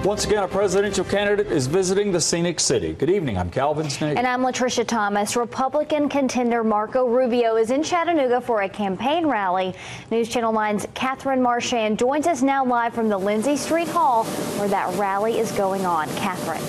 Once again, a presidential candidate is visiting the Scenic City. Good evening. I'm Calvin Snake. And I'm Latricia Thomas. Republican contender Marco Rubio is in Chattanooga for a campaign rally. News Channel 9's Catherine Marchand joins us now live from the Lindsay Street Hall where that rally is going on. Catherine.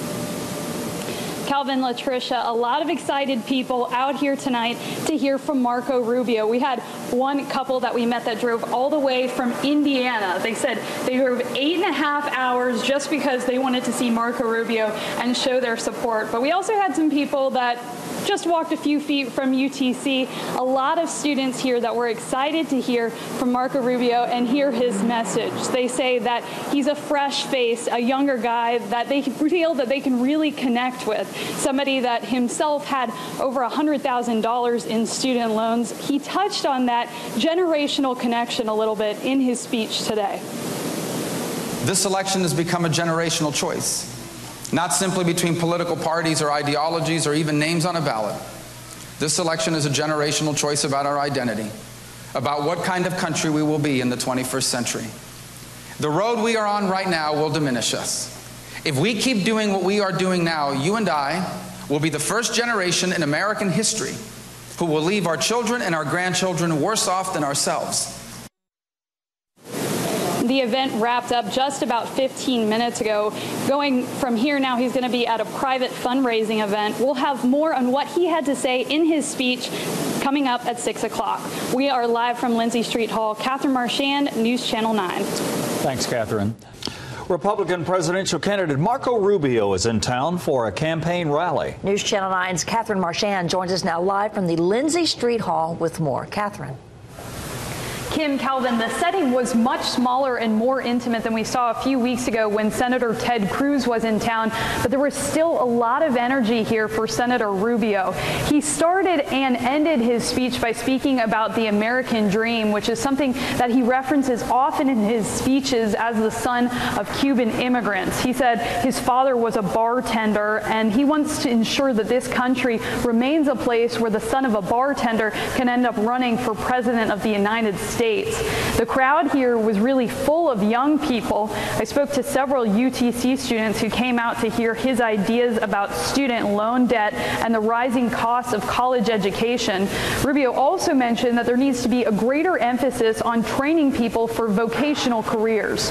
Calvin, Latricia, a lot of excited people out here tonight to hear from Marco Rubio. We had one couple that we met that drove all the way from Indiana. They said they drove 8.5 hours just because they wanted to see Marco Rubio and show their support. But we also had some people that just walked a few feet from UTC. A lot of students here that were excited to hear from Marco Rubio and hear his message. They say that he's a fresh face, a younger guy that they feel that they can really connect with. Somebody that himself had over $100,000 in student loans. He touched on that generational connection a little bit in his speech today. This election has become a generational choice. Not simply between political parties or ideologies or even names on a ballot. This election is a generational choice about our identity, about what kind of country we will be in the 21st century. The road we are on right now will diminish us. If we keep doing what we are doing now, you and I will be the first generation in American history who will leave our children and our grandchildren worse off than ourselves. The event wrapped up just about 15 minutes ago. Going from here now, he's going to be at a private fundraising event. We'll have more on what he had to say in his speech coming up at 6 o'clock. We are live from Lindsay Street Hall. Catherine Marchand, News Channel 9. Thanks, Catherine. Republican presidential candidate Marco Rubio is in town for a campaign rally. News Channel 9's Catherine Marchand joins us now live from the Lindsay Street Hall with more. Catherine. Kim, Calvin, the setting was much smaller and more intimate than we saw a few weeks ago when Senator Ted Cruz was in town, but there was still a lot of energy here for Senator Rubio. He started and ended his speech by speaking about the American dream, which is something that he references often in his speeches as the son of Cuban immigrants. He said his father was a bartender, and he wants to ensure that this country remains a place where the son of a bartender can end up running for president of the United States. The crowd here was really full of young people. I spoke to several UTC students who came out to hear his ideas about student loan debt and the rising costs of college education. Rubio also mentioned that there needs to be a greater emphasis on training people for vocational careers.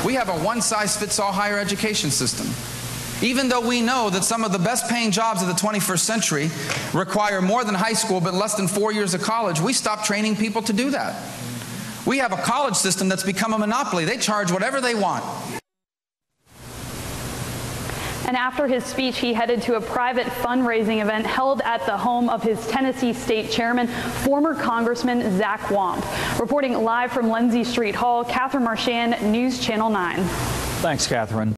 We have a one-size-fits-all higher education system. Even though we know that some of the best paying jobs of the 21st century require more than high school but less than 4 years of college, we stopped training people to do that. We have a college system that's become a monopoly. They charge whatever they want. And after his speech, he headed to a private fundraising event held at the home of his Tennessee state chairman, former Congressman Zach Wamp. Reporting live from Lindsay Street Hall, Catherine Marchand, News Channel 9. Thanks, Catherine.